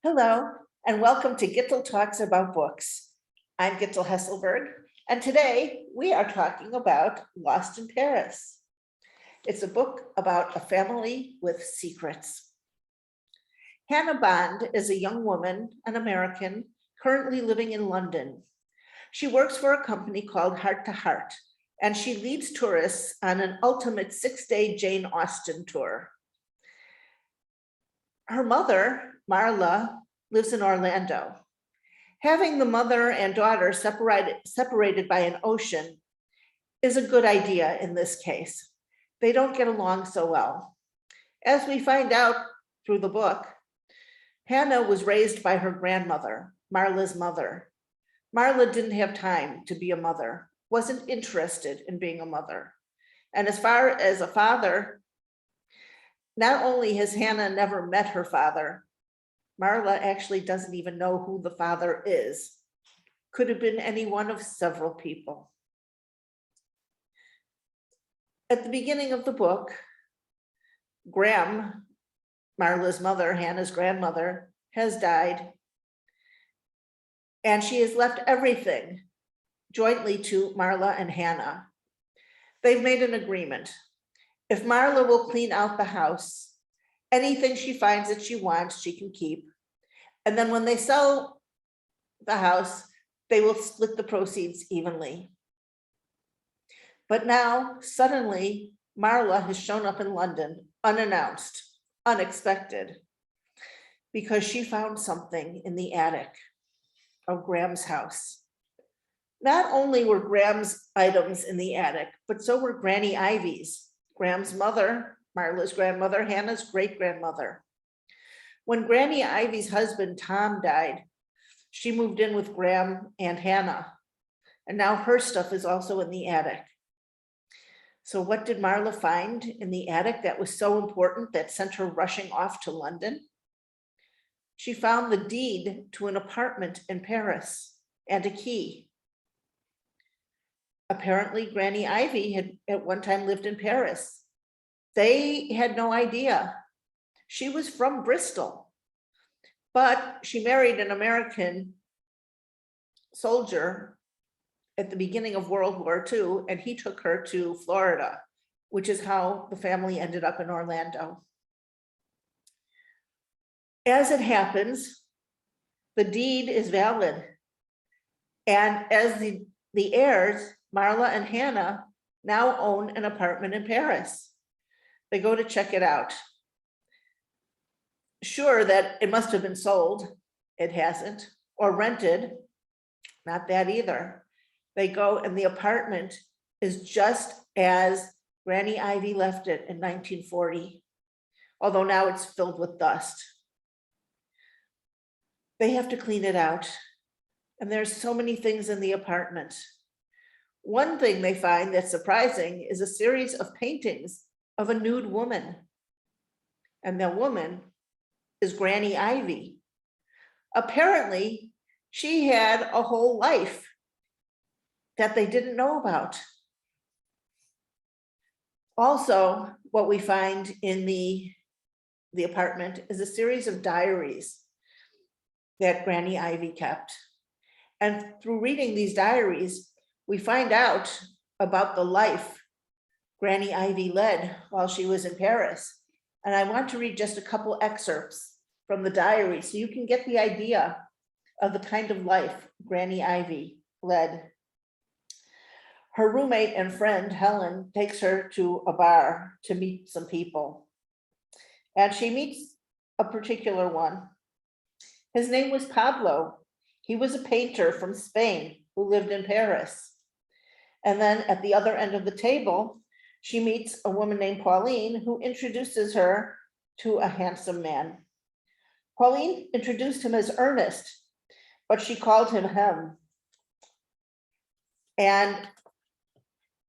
Hello, and welcome to Gittel Talks About Books. I'm Gittel Hesselberg, and today we are talking about Lost in Paris. It's a book about a family with secrets. Hannah Bond is a young woman, an American, currently living in London. She works for a company called Heart to Heart, and she leads tourists on an ultimate 6-day Jane Austen tour. Her mother, Marla, lives in Orlando. Having the mother and daughter separated by an ocean is a good idea in this case. They don't get along so well. As we find out through the book, Hannah was raised by her grandmother, Marla's mother. Marla didn't have time to be a mother, wasn't interested in being a mother. And as far as a father, not only has Hannah never met her father, Marla actually doesn't even know who the father is. Could have been any one of several people. At the beginning of the book, Graham, Marla's mother, Hannah's grandmother, has died. And she has left everything jointly to Marla and Hannah. They've made an agreement. If Marla will clean out the house, anything she finds that she wants, she can keep. And then when they sell the house, they will split the proceeds evenly. But now, suddenly, Marla has shown up in London, unannounced, unexpected, because she found something in the attic of Graham's house. Not only were Graham's items in the attic, but so were Granny Ivy's, Graham's mother, Marla's grandmother, Hannah's great-grandmother. When Granny Ivy's husband, Tom, died, she moved in with Graham and Hannah, and now her stuff is also in the attic. So what did Marla find in the attic that was so important that sent her rushing off to London? She found the deed to an apartment in Paris and a key. Apparently, Granny Ivy had at one time lived in Paris. They had no idea. She was from Bristol, but she married an American soldier at the beginning of World War II, and he took her to Florida, which is how the family ended up in Orlando. As it happens, the deed is valid. And as the heirs, Marla and Hannah now own an apartment in Paris. They go to check it out. Sure that it must have been sold. It hasn't. Or rented. Not that either. They go and the apartment is just as Granny Ivy left it in 1940, although now it's filled with dust. They have to clean it out. And there's so many things in the apartment. One thing they find that's surprising is a series of paintings of a nude woman. And the woman is Granny Ivy. Apparently, she had a whole life that they didn't know about. Also, what we find in the apartment is a series of diaries that Granny Ivy kept. And through reading these diaries, we find out about the life Granny Ivy led while she was in Paris. And I want to read just a couple excerpts from the diary so you can get the idea of the kind of life Granny Ivy led. Her roommate and friend, Helen, takes her to a bar to meet some people. And she meets a particular one. His name was Pablo. He was a painter from Spain who lived in Paris. And then at the other end of the table, she meets a woman named Pauline who introduces her to a handsome man. Pauline introduced him as Ernest, but she called him Hem. And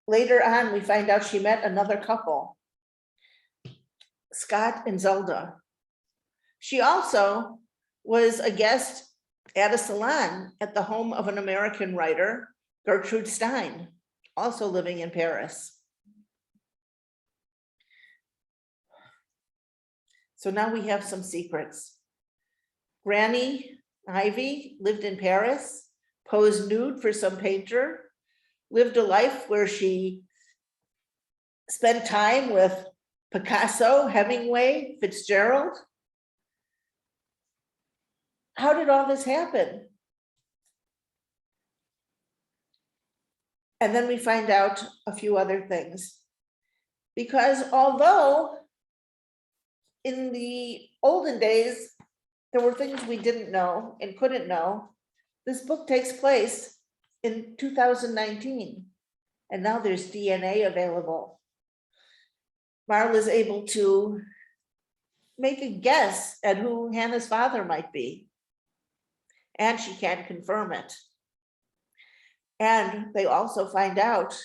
later on, we find out she met another couple, Scott and Zelda. She also was a guest at a salon at the home of an American writer, Gertrude Stein, also living in Paris. So now we have some secrets. Granny Ivy lived in Paris, posed nude for some painter, lived a life where she spent time with Picasso, Hemingway, Fitzgerald. How did all this happen? And then we find out a few other things. Because although in the olden days, there were things we didn't know and couldn't know, this book takes place in 2019, and now there's DNA available. Marla's able to make a guess at who Hannah's father might be, and she can't confirm it. And they also find out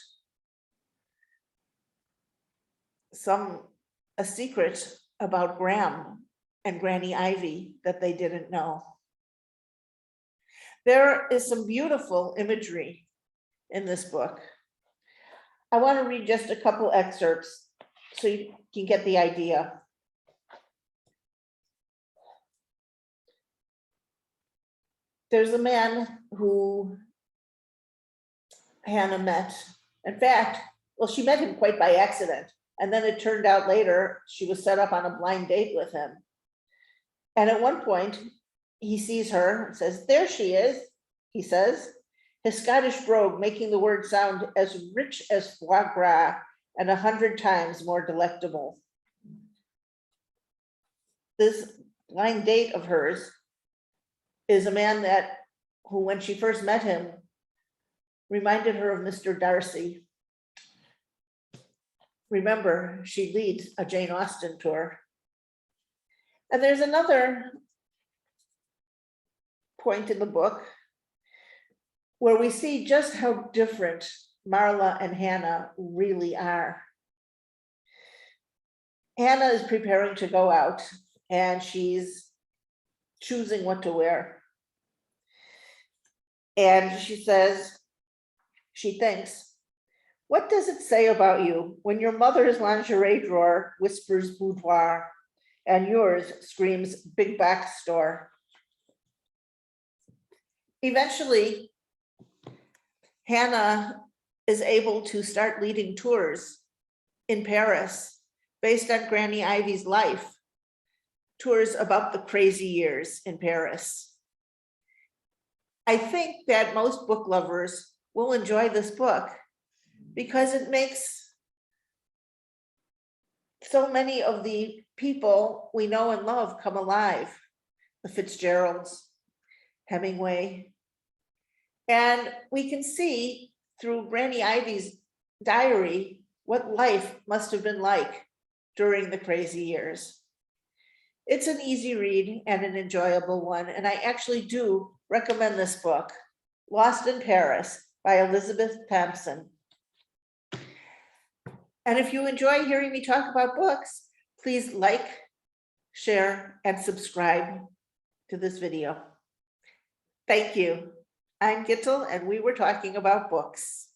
a secret about Graham and Granny Ivy that they didn't know. There is some beautiful imagery in this book. I want to read just a couple excerpts so you can get the idea. There's a man who Hannah met. In fact, well, she met him quite by accident. And then it turned out later she was set up on a blind date with him. And at one point, he sees her and says, "There she is," he says, his Scottish brogue making the word sound as rich as foie gras and 100 times more delectable. This blind date of hers is a man who, when she first met him, reminded her of Mr. Darcy. Remember, she leads a Jane Austen tour. And there's another point in the book where we see just how different Marla and Hannah really are. Hannah is preparing to go out and she's choosing what to wear. And she thinks, "What does it say about you when your mother's lingerie drawer whispers boudoir and yours screams big box store?" Eventually, Hannah is able to start leading tours in Paris based on Granny Ivy's life, tours about the crazy years in Paris. I think that most book lovers will enjoy this book because it makes so many of the people we know and love come alive. The Fitzgeralds, Hemingway. And we can see through Granny Ivy's diary what life must have been like during the crazy years. It's an easy read and an enjoyable one, and I actually do recommend this book, Lost in Paris by Elizabeth Thompson. And if you enjoy hearing me talk about books, please like, share, and subscribe to this video. Thank you. I'm Gittel, and we were talking about books.